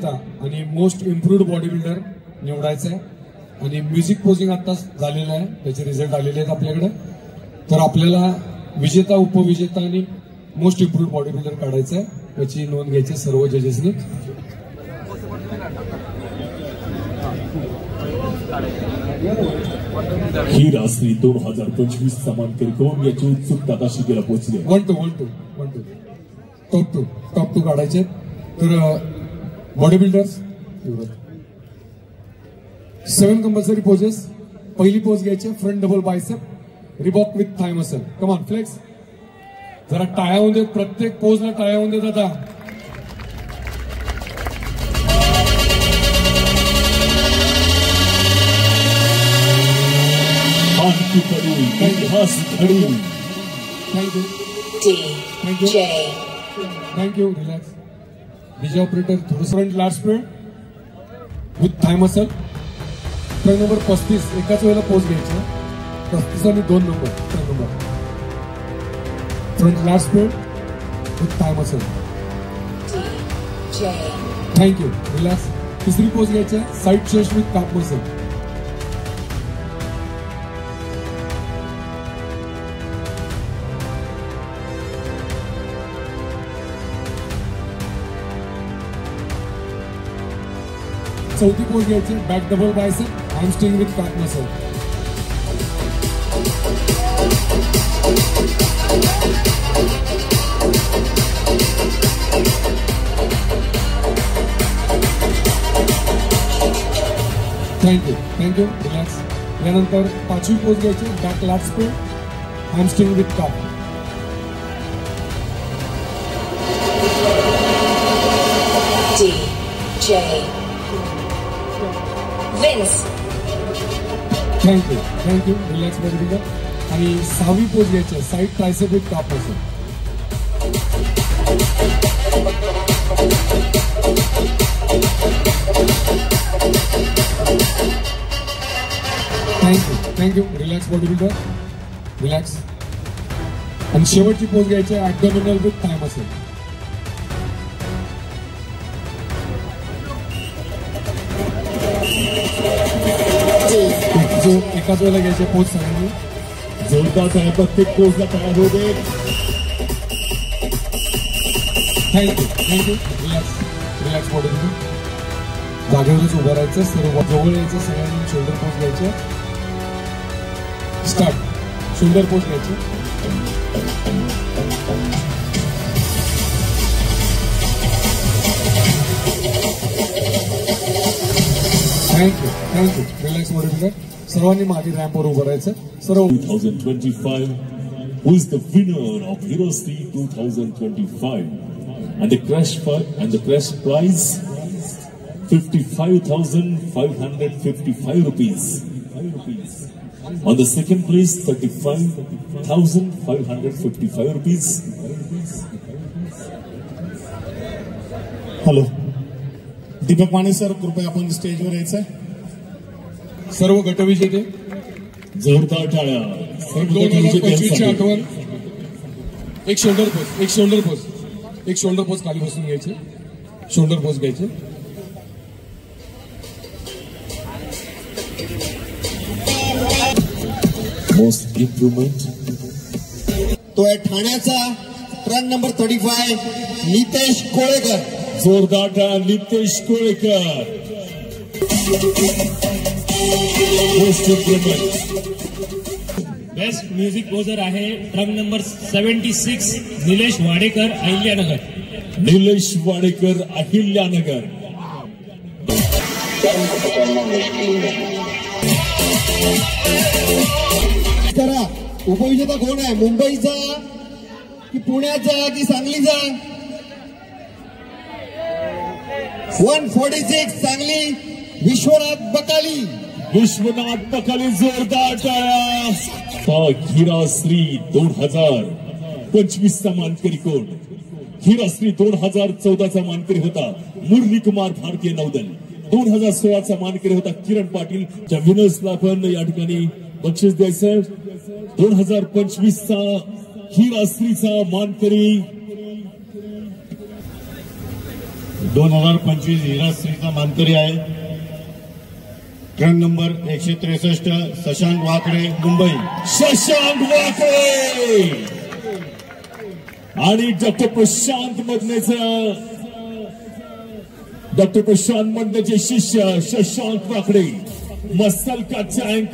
करता आणि most improved body builder निवडायचं आहे आणि म्युझिक पोजिंग आता झालेलं आहे, त्याचे रिझल्ट आलेले आहेत आपल्याकडे. तर आपल्याला विजेता, उपविजेता आणि मोस्ट इम्प्रूव्ड बॉडी बिल्डर काढायचं आहे, याची नोंद घ्यायची सर्व जजेसनी. हिराश्री 2025 मानकरी कोण याची उत्सुकता आता शिकेला पोहोचली. 1 2 1 2 टॉप टू काढायचे. तर बॉडी बिल्डर्स 7 कंपल्सरी पोजेस. पहिली पोज घ्यायची फ्रंट डबल बायसेप रिबॉक with thigh muscle. Come on flex. जरा टाळ्या होऊन देत, प्रत्येक पोजला टाळ्या होऊन देत. आता थँक्यू. रिलॅक्स. डीजे ऑपरेटर थोडं front last speed with thigh muscle. Truck number 35 एकाच वेळेला पोज घ्यायचा. 35 आणि 2 number. Truck number front last speed with thigh muscle. Thank you. Relax. तिसरी पोज घ्यायची side chest with calf muscle. चौथी पोज घ्यायची back double bicep hamstring with calf muscle. Thank you. Relax. यानंतर पाचवी पोज घ्यायची back lat spring hamstring with calf. Thank you. Relax body builder. आणि सहावी pose घ्यायची side tricep with calf muscle. Thank you. Relax body builder. Relax. आणि शेवटची pose घ्यायची ॲब्डोमिनल with thigh muscle. जो एकाच वेळेला घ्यायचे पोज सगळ्यांनी. जोरदार टाळ्या प्रत्येक पोजला तयार होऊ दे. थँक्यू. Relax body builder. जागेवरच उभं राहायचं. सर्व जवळ यायचं. सगळ्यांनी शोल्डर पोज घ्यायचे. स्टार्ट. शोल्डर पोज घ्यायचे. थँक्यू. Relax body builder. सर्वांनी मागे रॅम्पवर उभं राहायचं. सर्व 2025 who is the winner of Hiroshri 2025 and the cash prize 55,555 rupees. On the second place 35,555 rupees. Hello Deepak Mane sir, कृपया आपण स्टेजवर यायचं. सर्व गटविजेते जोरदार टाळ्या. 2025ची आठवण. एक शोल्डर पोज खाली बसून घ्यायचे. शोल्डर पोज घ्यायचे. Most improvement. तो आहे ठाण्याचा ट्रक नंबर 35 नितेश कोळेकर. जोरदार टाळ्या Nitesh Kolekar. Most improvement. Best music poser आहे ट्रक नंबर 76 निलेश वाडेकर अहिल्यानगर. निलेश वाडेकर अहिल्यानगर. करा. उपविजेता कोण आहे? मुंबईचा की पुण्याचा की सांगलीचा? 146 सांगली विश्वनाथ बकाली. जोरदार टाळ्या. हिराश्री 2025 मानकरी कोण? हिराश्री 2014 मानकरी होता मुरली कुमार भारतीय नौदल. 2016 मानकरी होता किरण पाटील. च्या विनर्सला पण या ठिकाणी बक्षीस द्यायचं. 2025 हिराश्रीचा मानकरी 2025 हिराश्रीचा मानकरी आहे. क्रम नंबर 163 शशांक वाकडे मुंबई. शशांक वाकडे आणि डॉक्टर प्रशांत मधनेचे शिष्य शशांक वाकडे. मसल का टँक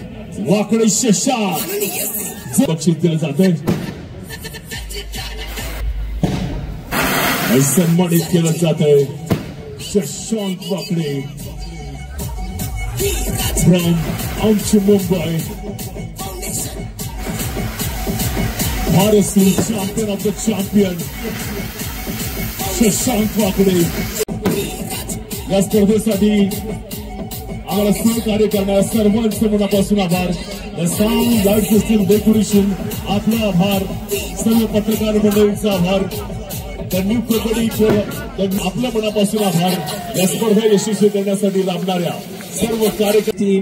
वाकडे शशांक बक्षीस दिलं जाते. सन्मानित केलं जात आहे शशांक वाकडे फ्रॉम आमची मुंबई. भारतीय champion of the champion Shashank वाकडे. या स्पर्धेसाठी आम्हाला सहकार्य करणाऱ्या सर्वांचे मनापासून आभार. साऊंड लाईट सिस्टीम डेकोरेशन आपला आभार. सर्व पत्रकार मंडळींचा आभार. न्यू कबड्डी आपल्या मनापासून आभार. या स्पर्धा यशस्वी करण्यासाठी लाभणाऱ्या सर्व कार्यकर्ते